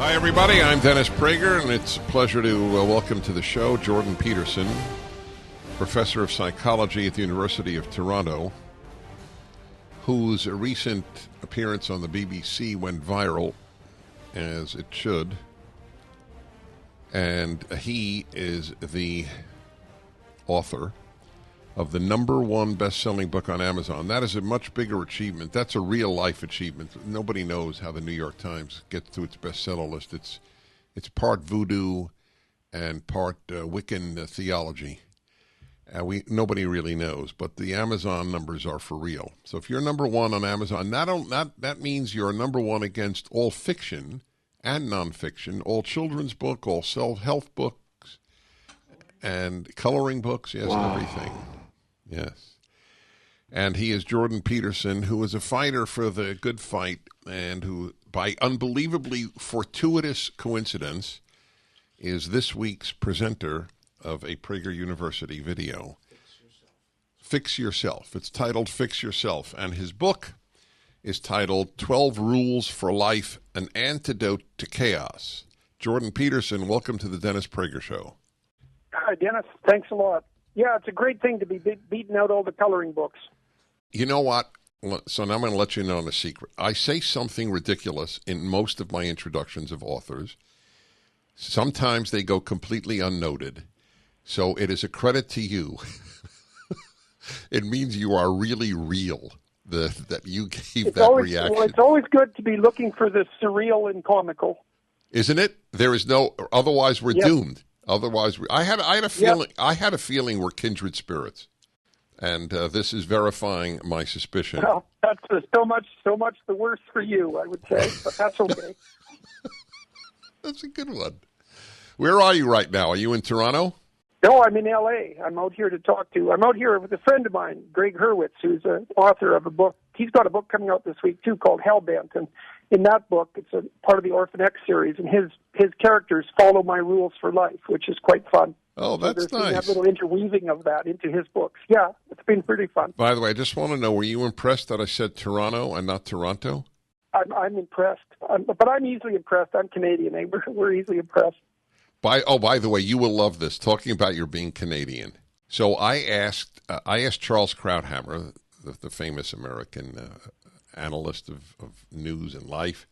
Hi, everybody. I'm Dennis Prager, and it's a pleasure to welcome to the show Jordan Peterson, professor of psychology at the University of Toronto, whose recent appearance on the BBC went viral, as it should. And he is the author of the #1 best-selling book on Amazon. That is a much bigger achievement. That's a real-life achievement. Nobody knows how the New York Times gets to its bestseller list. It's part voodoo and part Wiccan theology. Nobody really knows, but the Amazon numbers are for real. So if you're #1 on Amazon, that means you're #1 against all fiction and nonfiction, all children's book, all self-help books, and coloring books, yes, wow. Everything. Yes. And he is Jordan Peterson, who is a fighter for the good fight and who, by unbelievably fortuitous coincidence, is this week's presenter of a Prager University video. Fix Yourself. It's titled Fix Yourself. And his book is titled 12 Rules for Life, An Antidote to Chaos. Jordan Peterson, welcome to the Dennis Prager Show. Hi, Dennis. Thanks a lot. Yeah, it's a great thing to be beating out all the coloring books. You know what? So now I'm going to let you know a secret. I say something ridiculous in most of my introductions of authors. Sometimes they go completely unnoted. So it is a credit to you. It means you are really real, that you gave reaction. Well, it's always good to be looking for the surreal and comical. Isn't it? There is no, otherwise we're doomed. Otherwise, I had a feeling. Yep. I had a feeling we're kindred spirits, and this is verifying my suspicion. Well, that's so much the worse for you, I would say, but that's okay. That's a good one. Where are you right now? Are you in Toronto? No, I'm in L.A. I'm out here I'm out here with a friend of mine, Greg Hurwitz, who's an author of a book. He's got a book coming out this week, too, called Hellbent. And in that book, it's a part of the Orphan X series, and his characters follow my rules for life, which is quite fun. Oh, that's so nice. That little interweaving of that into his books. Yeah, it's been pretty fun. By the way, I just want to know, were you impressed that I said Toronto and not Toronto? I'm impressed. But I'm easily impressed. I'm Canadian. Eh? We're easily impressed. By the way, you will love this, talking about your being Canadian. So I asked Charles Krauthammer, the famous American analyst of news and life.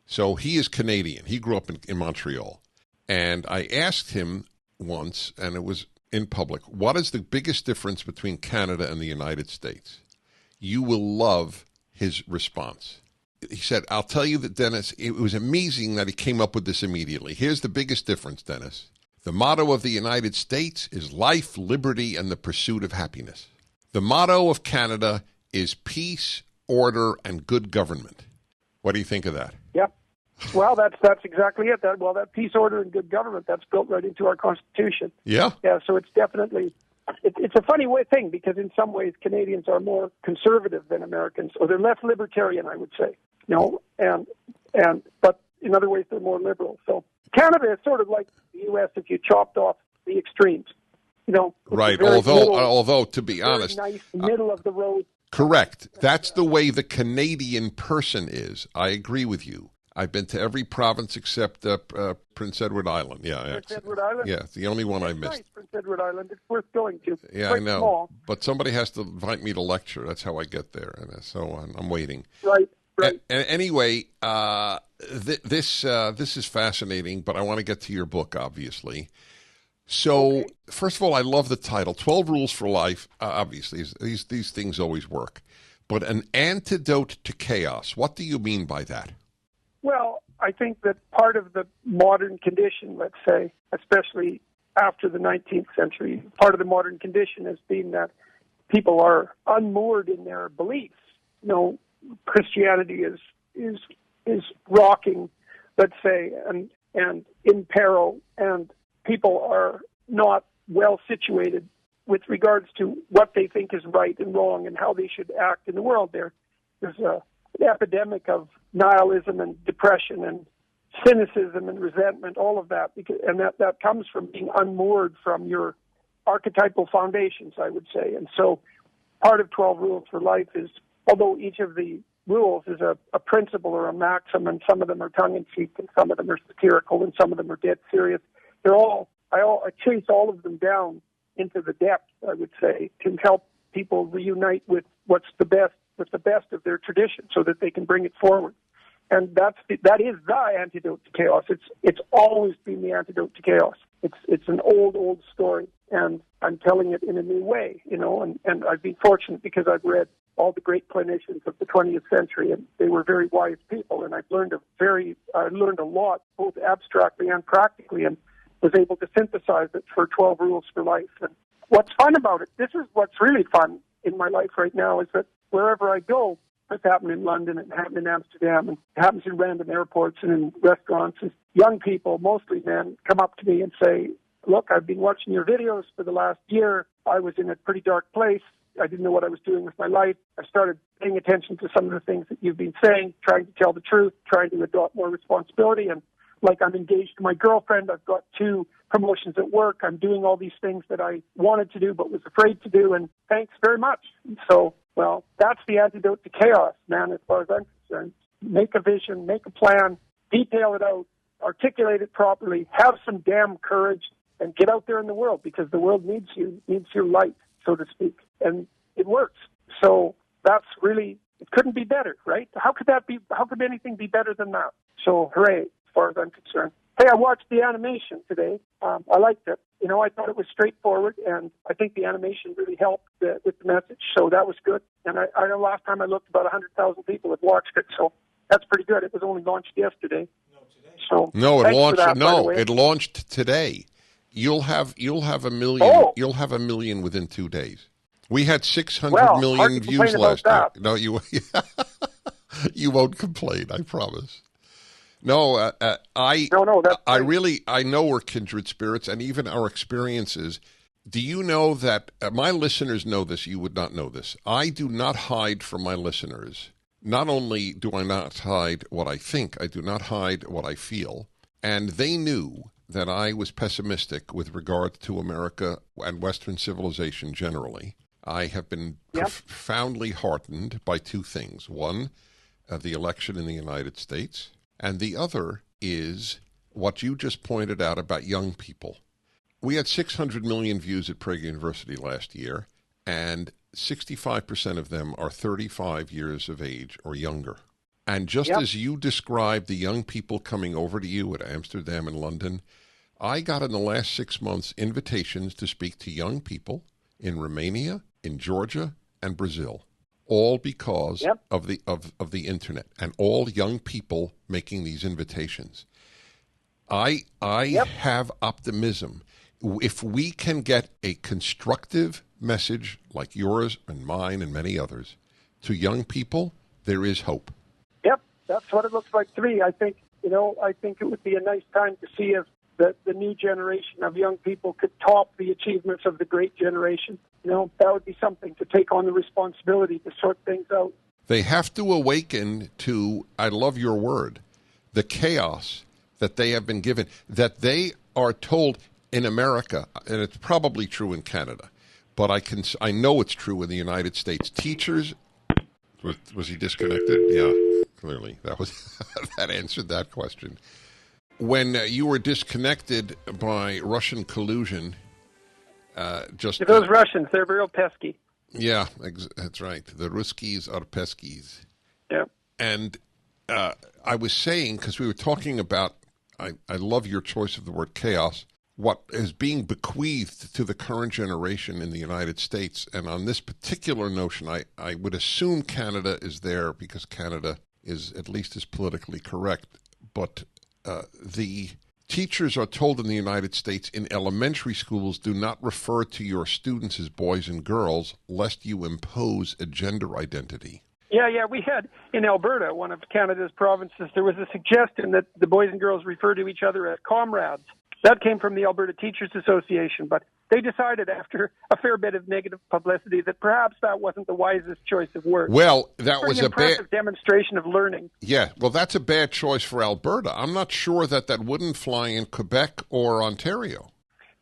So he is Canadian. He grew up in Montreal. And I asked him once, and it was in public, what is the biggest difference between Canada and the United States? You will love his response. He said, I'll tell you that, Dennis, it was amazing that he came up with this immediately. Here's the biggest difference, Dennis. The motto of the United States is life, liberty, and the pursuit of happiness. The motto of Canada is peace, order, and good government. What do you think of that? Yep. Well, that's exactly it. That peace, order, and good government, that's built right into our Constitution. Yeah? Yeah, so it's definitely... It's a funny thing because in some ways Canadians are more conservative than Americans, or they're less libertarian, I would say. But in other ways they're more liberal. So Canada is sort of like the U.S. if you chopped off the extremes. Right. Although to be honest, nice middle of the road. Correct. That's the way the Canadian person is. I agree with you. I've been to every province except Prince Edward Island. Yeah, Prince Edward Island? Yeah, it's the only one I missed. Nice, Prince Edward Island. It's worth going to. Yeah, I know. Small. But somebody has to invite me to lecture. That's how I get there. And so I'm waiting. Right. And anyway, this is fascinating, but I want to get to your book, obviously. So, okay. First of all, I love the title, 12 Rules for Life. Obviously, these things always work. But an antidote to chaos. What do you mean by that? Well, I think that part of the modern condition, let's say, especially after the 19th century, part of the modern condition has been that people are unmoored in their beliefs. Christianity is rocking, let's say, and in peril, and people are not well situated with regards to what they think is right and wrong and how they should act in the world. There's an epidemic of nihilism and depression and cynicism and resentment, all of that, and that comes from being unmoored from your archetypal foundations, I would say. And so part of 12 Rules for Life is, although each of the rules is a principle or a maxim, and some of them are tongue-in-cheek, and some of them are satirical, and some of them are dead serious. I chase all of them down into the depths, I would say, to help people reunite with what's the best of their tradition, so that they can bring it forward. And that is the antidote to chaos. It's always been the antidote to chaos. It's an old story, and I'm telling it in a new way, and I've been fortunate because I've read all the great clinicians of the 20th century, and they were very wise people, and I've learned a lot, both abstractly and practically, and was able to synthesize it for 12 Rules for Life. And what's fun about it, this is what's really fun in my life right now, is that wherever I go, it's happened in London, it happened in Amsterdam, and it happens in random airports and in restaurants, and young people, mostly men, come up to me and say, look, I've been watching your videos for the last year. I was in a pretty dark place. I didn't know what I was doing with my life. I started paying attention to some of the things that you've been saying, trying to tell the truth, trying to adopt more responsibility. And like, I'm engaged to my girlfriend. I've got 2 promotions at work. I'm doing all these things that I wanted to do but was afraid to do. And thanks very much. And so, well, that's the antidote to chaos, man, as far as I'm concerned. Make a vision, make a plan, detail it out, articulate it properly, have some damn courage, and get out there in the world, because the world needs you, needs your light, so to speak. And it works. So that's really, it couldn't be better, right? How could anything be better than that? So hooray, as far as I'm concerned. Hey, I watched the animation today. I liked it. I thought it was straightforward, and I think the animation really helped with the message. So that was good. And I know last time I looked, about 100,000 people had watched it. So that's pretty good. It was only launched yesterday. So it launched today. You'll have a million. Oh. You'll have a million within 2 days. We had 600 million views last year. No, you won't complain. I promise. No, I know we're kindred spirits, and even our experiences. Do you know that my listeners know this? You would not know this. I do not hide from my listeners. Not only do I not hide what I think, I do not hide what I feel. And they knew that I was pessimistic with regard to America and Western civilization generally. I have been profoundly heartened by 2 things. One, the election in the United States, and the other is what you just pointed out about young people. We had 600 million views at Prager University last year, and 65% of them are 35 years of age or younger. And just as you described the young people coming over to you at Amsterdam and London, I got in the last 6 months invitations to speak to young people in Romania, in Georgia, and Brazil, all because of the internet, and all young people making these invitations. I have optimism. If we can get a constructive message like yours and mine and many others to young people, there is hope. Yep, that's what it looks like to me. I think it would be a nice time to see if the new generation of young people could top the achievements of the great generation. That would be something, to take on the responsibility to sort things out. They have to awaken to, I love your word, the chaos that they have been given, that they are told in America, and it's probably true in Canada, but I know it's true in the United States. Teachers, was he disconnected? Yeah, clearly. That answered that question. When you were disconnected by Russian collusion, those Russians, they're real pesky. Yeah, that's right. The Ruskies are peskies. Yeah. And I was saying, because we were talking about, I love your choice of the word chaos, what is being bequeathed to the current generation in the United States. And on this particular notion, I would assume Canada is there because Canada is at least as politically correct. But the teachers are told in the United States in elementary schools, do not refer to your students as boys and girls, lest you impose a gender identity. Yeah, we had in Alberta, one of Canada's provinces, there was a suggestion that the boys and girls refer to each other as comrades. That came from the Alberta Teachers Association, but they decided after a fair bit of negative publicity that perhaps that wasn't the wisest choice of words. Well, that was a impressive demonstration of learning. Yeah, well, that's a bad choice for Alberta. I'm not sure that wouldn't fly in Quebec or Ontario.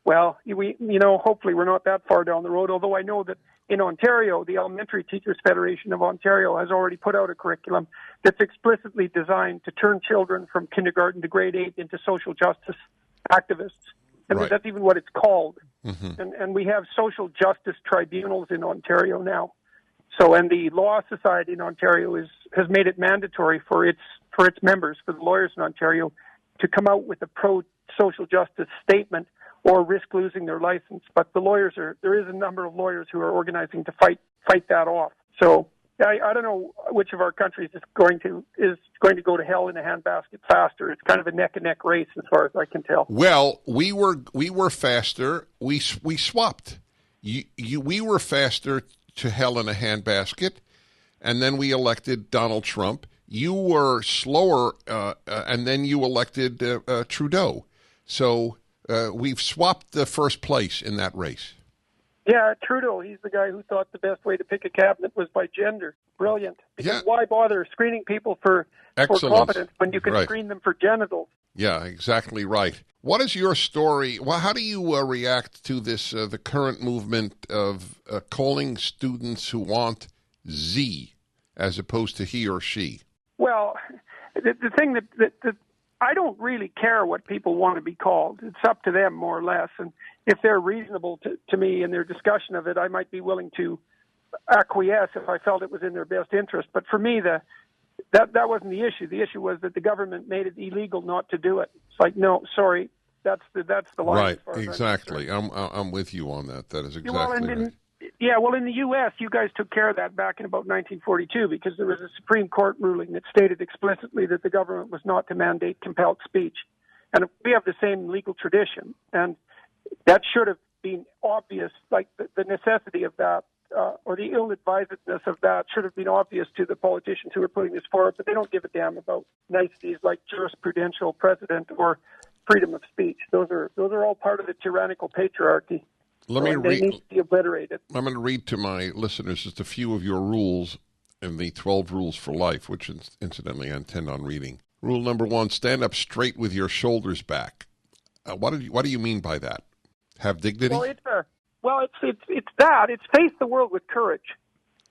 Well, hopefully we're not that far down the road, although I know that in Ontario, the Elementary Teachers Federation of Ontario has already put out a curriculum that's explicitly designed to turn children from kindergarten to grade 8 into social justice activists. And Right. that's even what it's called. Mm-hmm. And we have social justice tribunals in Ontario now. So, and the Law Society in Ontario has made it mandatory for its members, for the lawyers in Ontario, to come out with a pro-social justice statement or risk losing their license. But there is a number of lawyers who are organizing to fight that off. So I don't know which of our countries is going to go to hell in a handbasket faster. It's kind of a neck and neck race as far as I can tell. Well, we were faster. We swapped. We were faster to hell in a handbasket, and then we elected Donald Trump. You were slower, and then you elected Trudeau. So we've swapped the first place in that race. Yeah, Trudeau, he's the guy who thought the best way to pick a cabinet was by gender. Brilliant. Because why bother screening people for competence when you can screen them for genitals? Yeah, exactly right. What is your story? Well, how do you react to this, the current movement of calling students who want Z as opposed to he or she? Well, the thing that I don't really care what people want to be called. It's up to them, more or less. And if they're reasonable to me in their discussion of it, I might be willing to acquiesce if I felt it was in their best interest. But for me, that wasn't the issue. The issue was that the government made it illegal not to do it. It's like, no, sorry, that's the line. Right, exactly. I'm with you on that. That is exactly right. Well, in the U.S., you guys took care of that back in about 1942 because there was a Supreme Court ruling that stated explicitly that the government was not to mandate compelled speech. And we have the same legal tradition. And that should have been obvious, like the necessity of that or the ill-advisedness of that should have been obvious to the politicians who were putting this forward, but they don't give a damn about niceties like jurisprudential precedent or freedom of speech. Those are all part of the tyrannical patriarchy. They need to be obliterated. I'm going to read to my listeners just a few of your rules in the 12 Rules for Life, which incidentally I intend on reading. Rule number 1, stand up straight with your shoulders back. What do you mean by that? Have dignity? It's that. It's face the world with courage.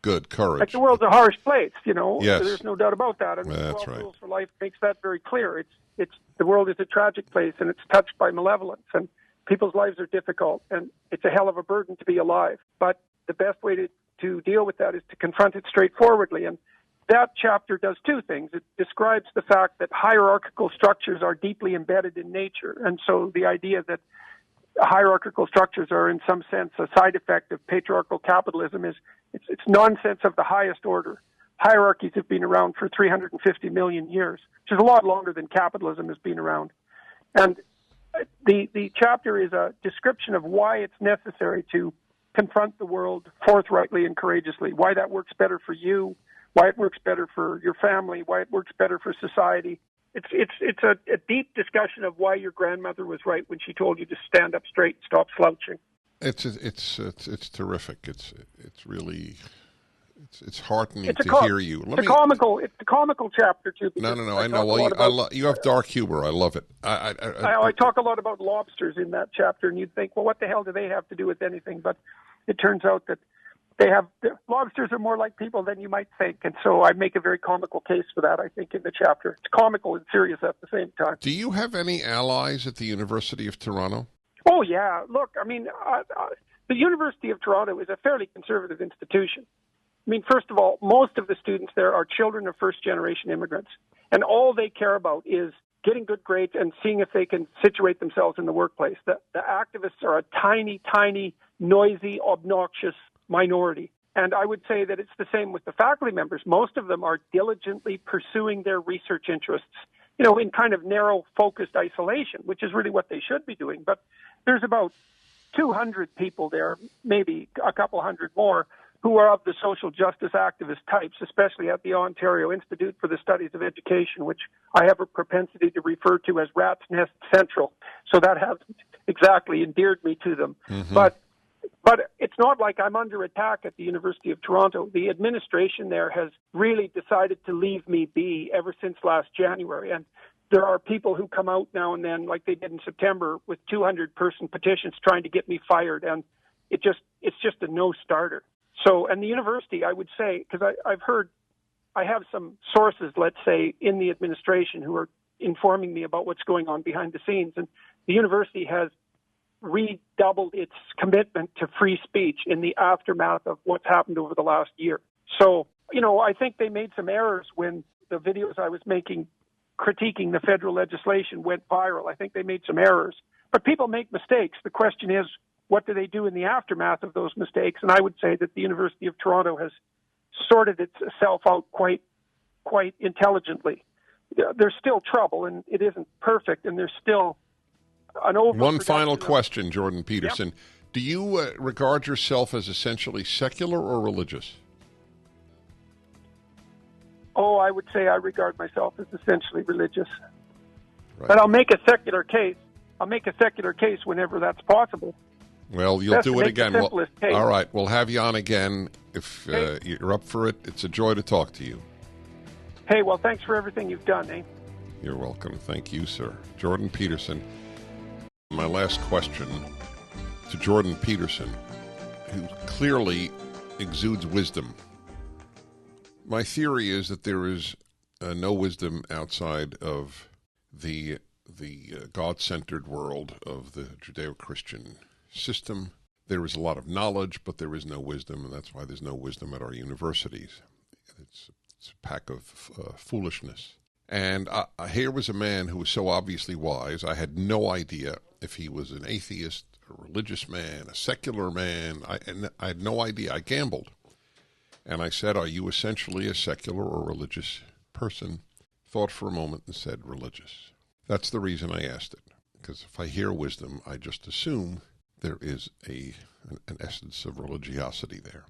Good, courage. Like the world's a harsh place, Yes. There's no doubt about that. And That's 12 right. Rules for Life makes that very clear. It's the world is a tragic place, and it's touched by malevolence, and people's lives are difficult, and it's a hell of a burden to be alive. But the best way to deal with that is to confront it straightforwardly. And that chapter does two things. It describes the fact that hierarchical structures are deeply embedded in nature. And so the idea that hierarchical structures are in some sense a side effect of patriarchal capitalism it's nonsense of the highest order. Hierarchies have been around for 350 million years, which is a lot longer than capitalism has been around. And the chapter is a description of why it's necessary to confront the world forthrightly and courageously, why that works better for you, why it works better for your family, why it works better for society. It's a deep discussion of why your grandmother was right when she told you to stand up straight and stop slouching. It's terrific. It's really it's heartening to hear you. It's a comical chapter too. No. I know. Well, you have dark humor. I love it. I talk a lot about lobsters in that chapter, and you'd think, well, what the hell do they have to do with anything? But it turns out that lobsters are more like people than you might think, and so I make a very comical case for that, I think, in the chapter. It's comical and serious at the same time. Do you have any allies at the University of Toronto? Oh, yeah. Look, I mean, the University of Toronto is a fairly conservative institution. I mean, first of all, most of the students there are children of first-generation immigrants, and all they care about is getting good grades and seeing if they can situate themselves in the workplace. The activists are a tiny, tiny, noisy, obnoxious minority. And I would say that it's the same with the faculty members. Most of them are diligently pursuing their research interests, in kind of narrow, focused isolation, which is really what they should be doing. But there's about 200 people there, maybe a couple hundred more, who are of the social justice activist types, especially at the Ontario Institute for the Studies of Education, which I have a propensity to refer to as Rat's Nest Central. So that hasn't exactly endeared me to them. Mm-hmm. But it's not like I'm under attack at the University of Toronto. The administration there has really decided to leave me be ever since last January. And there are people who come out now and then, like they did in September, with 200-person petitions trying to get me fired. And it's just a no-starter. So, and the university, I would say, because I have some sources, let's say, in the administration who are informing me about what's going on behind the scenes, and the university has redoubled its commitment to free speech in the aftermath of what's happened over the last year. So, I think they made some errors when the videos I was making critiquing the federal legislation went viral. I think they made some errors. But people make mistakes. The question is, what do they do in the aftermath of those mistakes? And I would say that the University of Toronto has sorted itself out quite intelligently. There's still trouble, and it isn't perfect, and there's still an One final question, Jordan Peterson. Yep. Do you regard yourself as essentially secular or religious? Oh, I would say I regard myself as essentially religious. Right. But I'll make a secular case. I'll make a secular case whenever that's possible. Well, you'll do it again. All right, we'll have you on again if you're up for it. It's a joy to talk to you. Hey, well, thanks for everything you've done, eh? You're welcome. Thank you, sir. Jordan Peterson. My last question to Jordan Peterson, who clearly exudes wisdom. My theory is that there is no wisdom outside of the God-centered world of the Judeo-Christian system. There is a lot of knowledge, but there is no wisdom, and that's why there's no wisdom at our universities. It's a pack of foolishness. And here was a man who was so obviously wise. I had no idea if he was an atheist, a religious man, a secular man. I had no idea. I gambled. And I said, are you essentially a secular or religious person? Thought for a moment and said religious. That's the reason I asked it. Because if I hear wisdom, I just assume there is an essence of religiosity there.